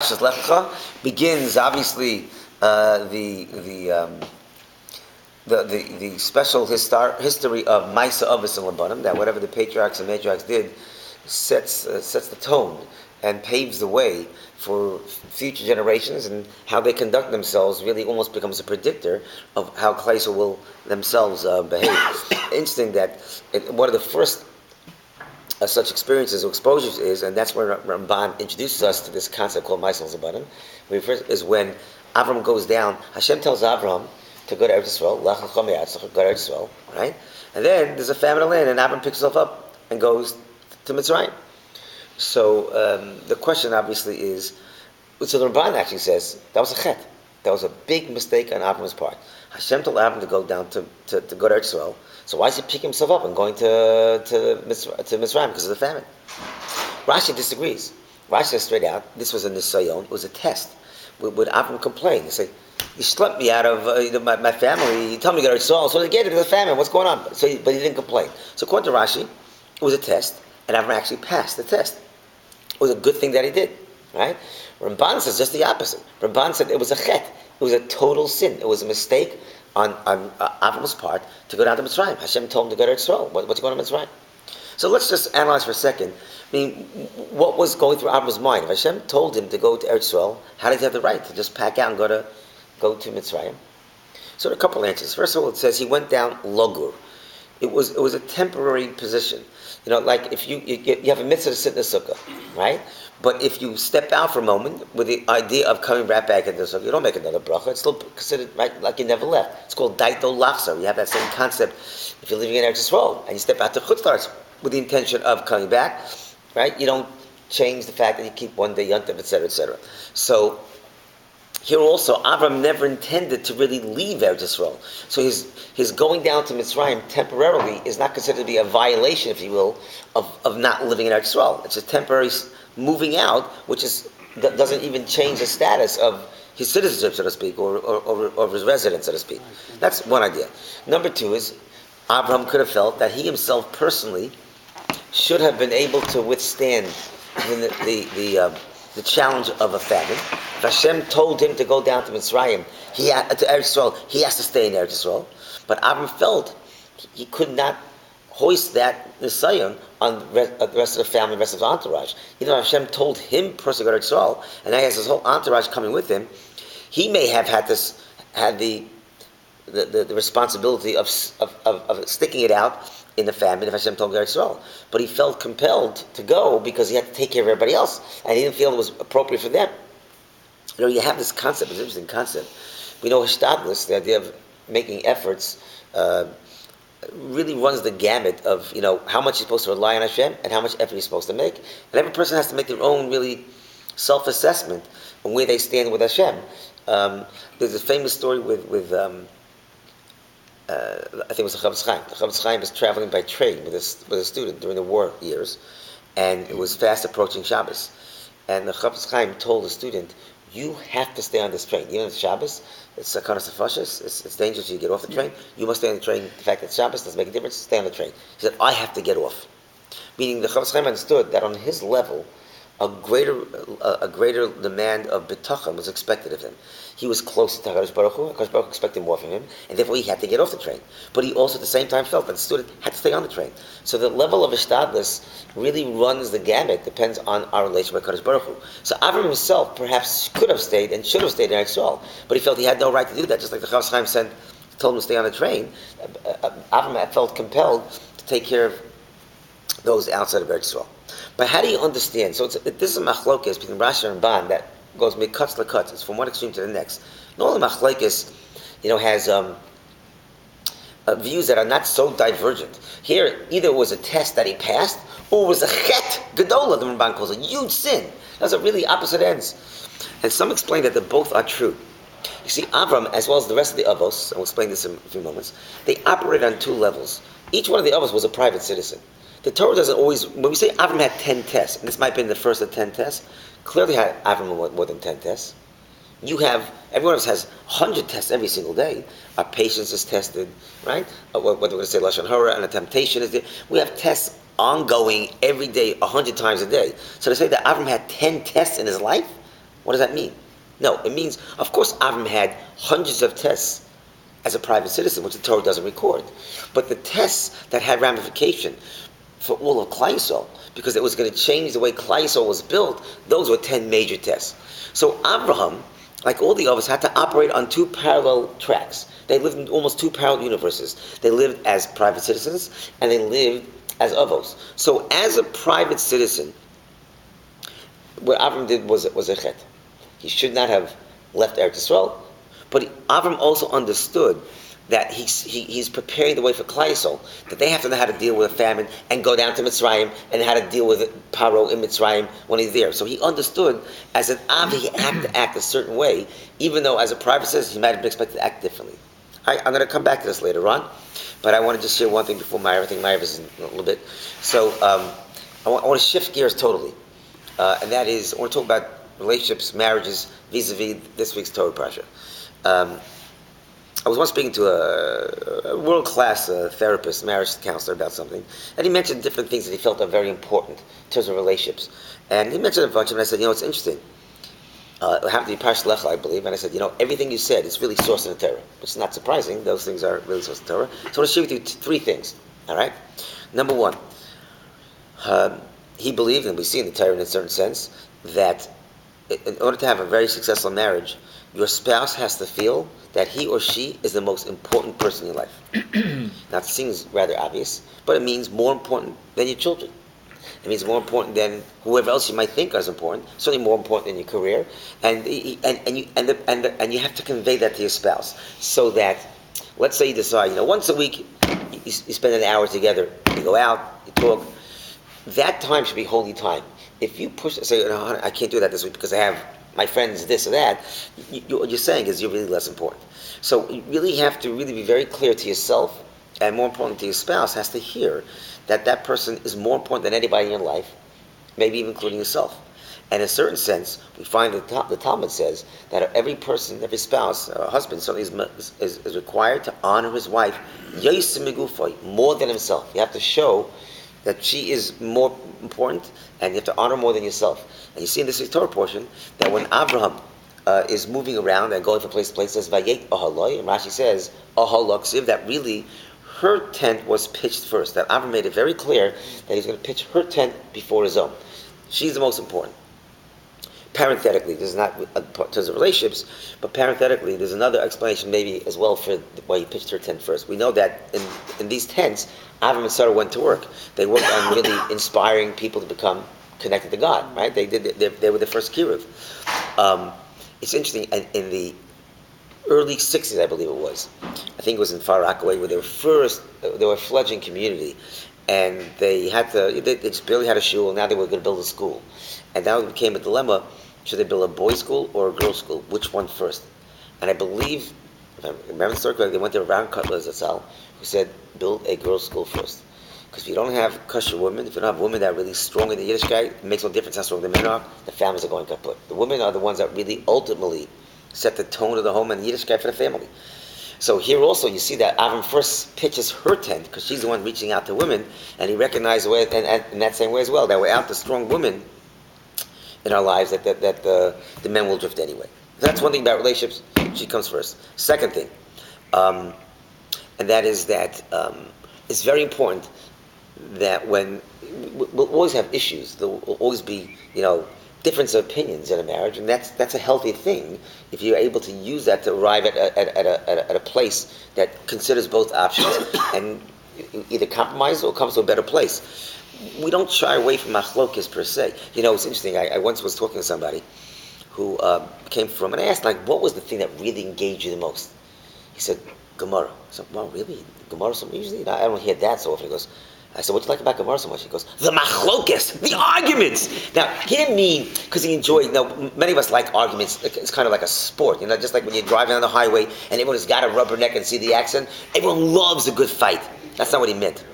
Lech Lecha begins obviously the special history of Maisa Avos and Labanim, that whatever the patriarchs and matriarchs did sets the tone and paves the way for future generations, and how they conduct themselves really almost becomes a predictor of how Klal will themselves behave. Interesting that one of the first such experiences or exposures is, and that's where Ramban introduces us to this concept called Maisel Zabanim, is when Avram goes down. Hashem tells Avram to go to Eretz Yisrael, Lech Lecha go to Eretz Yisrael, right? And then there's a famine of land, and Avram picks himself up and goes to Mitzrayim. So the question obviously is, so the Ramban actually says that was a chet, that was a big mistake on Avram's part. Hashem told Avram to go down to go to Eretz Yisrael. So why is he picking himself up and going to Mitzrayim because of the famine? Rashi disagrees. Rashi says straight out, this was a nisayon, it was a test. Would Avram complain? He say, you slept me out of my family, you told me to go to Israel, so they gave it to the famine, what's going on? But he didn't complain. So according to Rashi, it was a test, and Avram actually passed the test. It was a good thing that he did, right? Ramban says just the opposite. Ramban said it was a chet, it was a total sin, it was a mistake on Avram's part to go down to Mitzrayim. Hashem told him to go to Israel. What's going on in Mitzrayim? So let's just analyze for a second. I mean, what was going through Avram's mind? If Hashem told him to go to Eretz Yisrael, how did he have the right to just pack out and go to Mitzrayim? So there are a couple answers. First of all, it says he went down Logur. It was a temporary position. You know, like if you have a mitzvah to sit in the sukkah, right? But if you step out for a moment with the idea of coming right back into the sukkah, you don't make another bracha. It's still considered right, like you never left. It's called daito lachzor. You have that same concept if you're living in Eretz Yisrael and you step out to chutz la'aretz with the intention of coming back, right? You don't change the fact that you keep one day yontiv, etc., etc. So here also, Avram never intended to really leave Eretz Yisrael. So his going down to Mitzrayim temporarily is not considered to be a violation, if you will, of not living in Eretz Yisrael. It's a temporary moving out, which doesn't even change the status of his citizenship, so to speak, or his residence, so to speak. That's one idea. Number two is, Avram could have felt that he himself personally should have been able to withstand the challenge of a famine. If Hashem told him to go down to Mitzrayim, to Eretz Yisrael, he has to stay in Eretz Yisrael. But Avram felt he could not hoist that nisayon on the rest of the family, the rest of his entourage. Even though Hashem told him personally to go to Yisrael, and now he has his whole entourage coming with him, he may have had the responsibility of sticking it out in the famine if Hashem told him to go to Yisrael. But he felt compelled to go because he had to take care of everybody else, and he didn't feel it was appropriate for them. You know, you have this concept, it's an interesting concept. We know Hishtadlus, the idea of making efforts, really runs the gamut of, you know, how much you're supposed to rely on Hashem and how much effort you're supposed to make. And every person has to make their own really self-assessment on where they stand with Hashem. There's a famous story with I think it was the Chavetz Chaim. The Chavetz Chaim was traveling by train with a student during the war years, and it was fast approaching Shabbos. And the Chavetz Chaim told the student, you have to stay on this train. Even if it's Shabbos, it's sakanas nefashos, it's dangerous you get off the train. You must stay on the train. The fact that it's Shabbos doesn't make a difference. Stay on the train. He said, I have to get off. Meaning the Chavetz Chaim understood that on his level, a greater demand of bitachon was expected of him. He was closer to HaKadosh Baruch Hu. HaKadosh Baruch Hu expected more from him, and therefore he had to get off the train. But he also at the same time felt that the student had to stay on the train. So the level of Ishtadlus really runs the gamut, depends on our relation with HaKadosh Baruch Hu. So Avram himself perhaps could have stayed and should have stayed in Eretz Yisrael, but he felt he had no right to do that, just like the Chavetz Chaim told him to stay on the train. Avram felt compelled to take care of those outside of Eretz Yisrael. But how do you understand? So this is a machlokes between Rashi and Ramban that goes mikutz lekutz. It's from one extreme to the next. Not only machlokes, has views that are not so divergent. Here, either it was a test that he passed, or it was a chet gedola, the Ramban calls it, a huge sin. Those are really opposite ends. And some explain that they both are true. You see, Avram, as well as the rest of the Avos, and we'll explain this in a few moments, they operate on two levels. Each one of the Avos was a private citizen. The Torah doesn't always, when we say Avram had 10 tests, and this might have been the first of 10 tests, clearly Avram had more than 10 tests. Everyone else has 100 tests every single day. Our patience is tested, right? What we're going to say, Lashon Hara, and a temptation is there. We have tests ongoing every day, 100 times a day. So to say that Avram had 10 tests in his life, What does that mean? No, it means, of course, Avram had hundreds of tests as a private citizen, which the Torah doesn't record. But the tests that had ramification for all of Klal Yisrael, because it was going to change the way Klal Yisrael was built, those were 10 major tests. So Abraham, like all the others, had to operate on two parallel tracks. They lived in almost two parallel universes. They lived as private citizens, and they lived as avos. So as a private citizen, what Avram did was a chet. He should not have left Eretz Yisrael, but Avram also understood that he's preparing the way for Klal Yisrael, that they have to know how to deal with a famine and go down to Mitzrayim and how to deal with Paro in Mitzrayim when he's there. So he understood as an Av, he had to act a certain way, even though as a private citizen he might have been expected to act differently. I'm going to come back to this later on, but I want to just share one thing before Ma'ariv. I think Ma'ariv is in a little bit. So I want to shift gears totally, and that is, I want to talk about relationships, marriages, vis-a-vis this week's Torah Parsha. I was once speaking to a world-class therapist, marriage counselor, about something, and he mentioned different things that he felt are very important in terms of relationships. And he mentioned a bunch of them, and I said, it's interesting. It happened to be Parsh Lech Lecha, I believe, and I said, everything you said is really sourced in the Torah. It's not surprising; those things are really sourced in the Torah. So I want to share with you three things. All right. Number one, he believed, and we see in the Torah in a certain sense, that in order to have a very successful marriage, your spouse has to feel that he or she is the most important person in your life. Now, it seems rather obvious, but it means more important than your children. It means more important than whoever else you might think is important. Certainly more important than your career, and you have to convey that to your spouse, so that, let's say you decide, once a week you spend an hour together, you go out, you talk. That time should be holy time. If you say, honey, I can't do that this week because I have my friends this or that, what you're saying is you're really less important. So you really have to really be very clear to yourself, and more important to your spouse, has to hear that that person is more important than anybody in your life, maybe even including yourself. And in a certain sense, we find that the Talmud says that every person, every spouse, husband, certainly is required to honor his wife more than himself. You have to show that she is more important, and you have to honor more than yourself. And you see in this Torah portion that when Abraham is moving around and going from place to place, it says Vayet Ahaloi, and Rashi says Ahaloksiv, that really her tent was pitched first. That Abraham made it very clear that he's going to pitch her tent before his own. She's the most important. Parenthetically, this is not in terms of relationships, but parenthetically, there's another explanation maybe as well for why he pitched her tent first. We know that in these tents, Avram and Sarah went to work. They worked on really inspiring people to become connected to God, right? They were the first kiruv. It's interesting, in the early 60s, I believe it was. I think it was in Far Rockaway, where they were a fledgling community, and they just barely had a shul, and now they were going to build a school. And now it became a dilemma: should they build a boys' school or a girls' school? Which one first? And I believe, if I remember the story correctly, they went to Ram Kotler Zatzal, who said, build a girls' school first. Because if you don't have kosher women, if you don't have women that are really strong in the Yiddishkeit, it makes no difference how strong the men are, the families are going kaput. The women are the ones that really ultimately set the tone of the home and the Yiddishkeit for the family. So here also you see that Avram first pitches her tent, because she's the one reaching out to women, and he recognized the way, and in that same way as well, that without the strong women in our lives, that the men will drift anyway. So that's one thing about relationships. She comes first. Second thing, and that is that it's very important that when we'll always have issues, there will always be difference of opinions in a marriage, and that's a healthy thing if you're able to use that to arrive at a place that considers both options and either compromise or comes to a better place. We don't shy away from machlokes per se. It's interesting. I once was talking to somebody who came from, and I asked, what was the thing that really engaged you the most? He said, Gemara. I said, well, really? Gemara? Usually, I don't hear that so often. He goes, I said, what do you like about Gemara so much? He goes, the machlokes, the arguments. Now, he didn't mean because he enjoyed, many of us like arguments. It's kind of like a sport, just like when you're driving on the highway and everyone has got a rubberneck and see the accent. Everyone loves a good fight. That's not what he meant.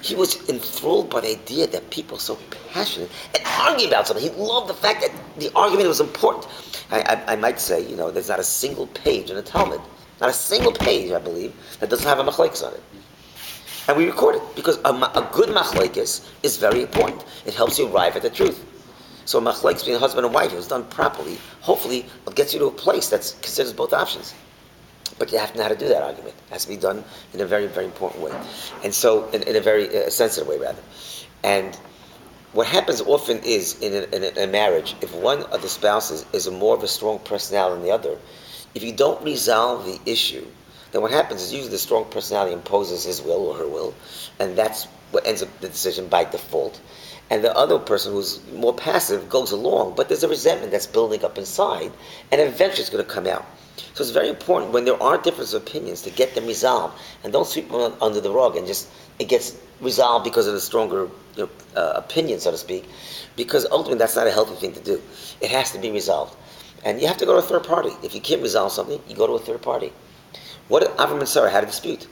He was enthralled by the idea that people are so passionate and argue about something. He loved the fact that the argument was important. I might say, there's not a single page in the Talmud, not a single page, I believe, that doesn't have a machlokes on it. And we record it, because a good machlokes is very important. It helps you arrive at the truth. So a machlekes between a husband and wife, if it was done properly, hopefully it gets you to a place that considers both options. But you have to know how to do that argument. It has to be done in a very, very important way. And so, in a very sensitive way, rather. And what happens often is, in a marriage, if one of the spouses is a more of a strong personality than the other, if you don't resolve the issue, then what happens is usually the strong personality imposes his will or her will, and that's what ends up the decision by default. And the other person who's more passive goes along, but there's a resentment that's building up inside, and eventually it's going to come out. So it's very important when there are differences of opinions to get them resolved, and don't sweep them under the rug and just it gets resolved because of the stronger opinion, so to speak, because ultimately that's not a healthy thing to do. It has to be resolved, and you have to go to a third party. If you can't resolve something, you go to a third party. What Avram and Sarah had a dispute.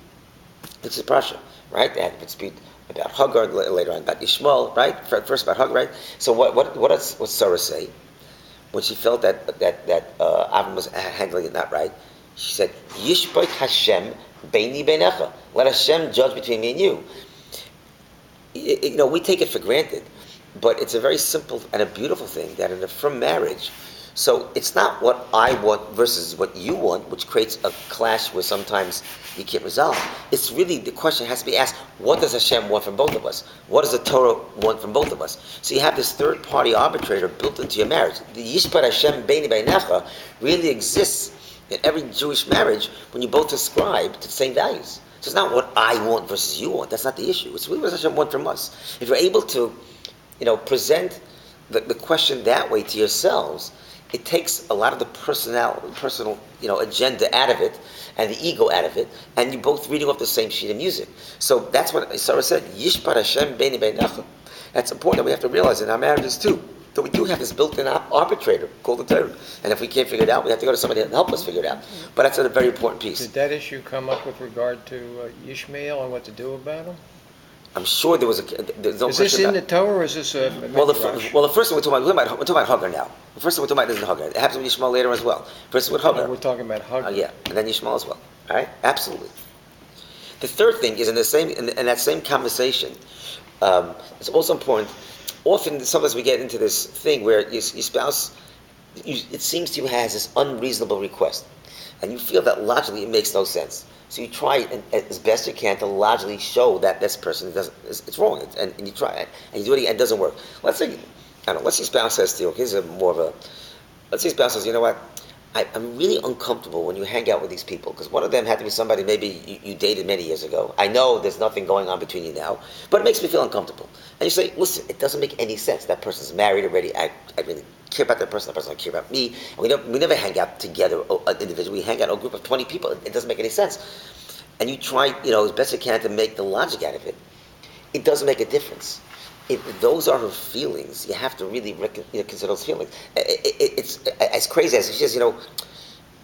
This is Prasha, right? They had a dispute about Hagar, later on about Ishmael, right? First about Hagar, right? So what does Sarah say when she felt that Avram was handling it not right? She said, "Yishpot Hashem beini beinecha." Let Hashem judge between me and you. We take it for granted, but it's a very simple and a beautiful thing that in a firm marriage. So it's not what I want versus what you want, which creates a clash where sometimes you can't resolve. It's really, the question has to be asked, what does Hashem want from both of us? What does the Torah want from both of us? So you have this third-party arbitrator built into your marriage. The Yishpat Hashem Beini Beinecha really exists in every Jewish marriage when you both ascribe to the same values. So it's not what I want versus you want. That's not the issue. It's really what Hashem wants from us. If you're able to, present the question that way to yourselves, it takes a lot of the personal, agenda out of it, and the ego out of it, and you're both reading off the same sheet of music. So that's what Sarah said. Yishpat Hashem beini beinecha. That's important. We have to realize in our marriages too that we do have this built-in arbitrator called the Torah, and if we can't figure it out, we have to go to somebody to help us figure it out. But that's a very important piece. Did that issue come up with regard to Ishmael and what to do about him? I'm sure there was there's no Is this in the Torah or is this a the first thing we're talking about Hagar now. The first thing we're talking about isn't Hagar. It happens with Ishmael later as well. First with Hagar. We're talking about Hagar. Yeah, and then Ishmael as well. All right, absolutely. The third thing is in that same conversation. It's also important. Often, sometimes we get into this thing where your spouse, it seems to you, has this unreasonable request, and you feel that logically it makes no sense. So you try as best you can to logically show that this person it's wrong, and you try it, and you do it, and it doesn't work. Let's say your spouse says to you, let's say your spouse says, you know what, I'm really uncomfortable when you hang out with these people, because one of them had to be somebody maybe you dated many years ago. I know there's nothing going on between you now, but it makes me feel uncomfortable. And you say, listen, it doesn't make any sense. That person's married already. I really care about that person doesn't care about me. And we never hang out together individually. We hang out a group of 20 people. It doesn't make any sense. And you try, as best you can to make the logic out of it. It doesn't make a difference. If those are her feelings, you have to really consider those feelings. It's as crazy as she says,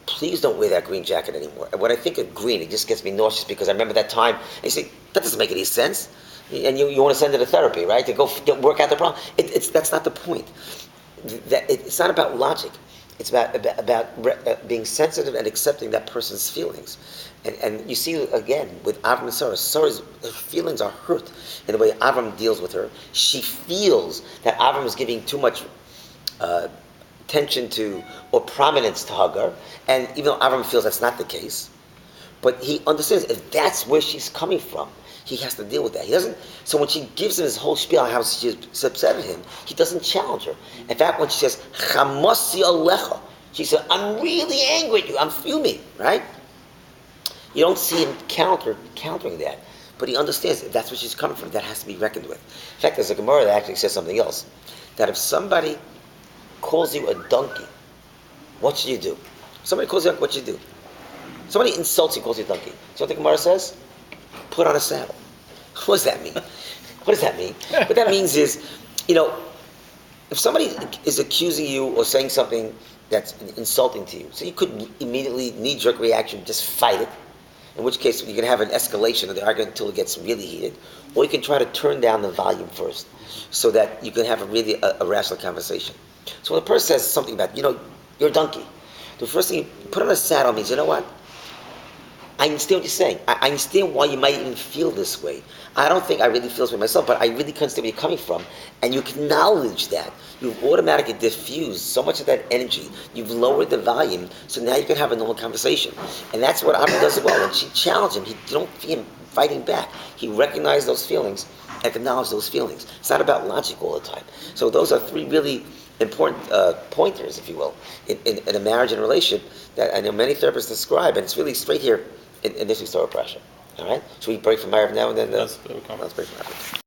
please don't wear that green jacket anymore. And when I think of green, it just gets me nauseous because I remember that time. And you say, that doesn't make any sense. And you want to send her to therapy, right? To go work out the problem. That's not the point. It's not about logic. It's about being sensitive and accepting that person's feelings. And you see, again, with Avram and Sarah, Sarah's feelings are hurt in the way Avram deals with her. She feels that Avram is giving too much attention to or prominence to Hagar, and even though Avram feels that's not the case, but he understands if that's where she's coming from, he has to deal with that. He doesn't. So when she gives him his whole spiel on how she's upset at him, he doesn't challenge her. In fact, when she says "Chamasi Lecha," she said, "I'm really angry at you. I'm fuming." Right? You don't see him countering that, but he understands if that's where she's coming from. That has to be reckoned with. In fact, there's a Gemara that actually says something else. That if somebody calls you a donkey, what should you do? Somebody calls you a donkey, what should you do? Somebody insults you, calls you a donkey. So what the Gemara says? Put on a saddle. What does that mean? What does that mean? What that means is, if somebody is accusing you or saying something that's insulting to you, so you could immediately, knee-jerk reaction, just fight it, in which case you can have an escalation of the argument until it gets really heated, or you can try to turn down the volume first, so that you can have a rational conversation. So when a person says something about, you're a donkey, the first thing you put on a saddle means, you know what? I understand what you're saying. I understand why you might even feel this way. I don't think I really feel this way myself, but I really understand where you're coming from, and you acknowledge that. You've automatically diffused so much of that energy. You've lowered the volume, so now you can have a normal conversation. And that's what Abba does as well. When she challenged him, you don't see him fighting back. He recognized those feelings, acknowledged those feelings. It's not about logic all the time. So those are three really important pointers, if you will, in a marriage and relationship that I know many therapists describe, and it's really straight here in this historic pressure. All right? So we break from Marav now and then. Let's Let's break from Marav.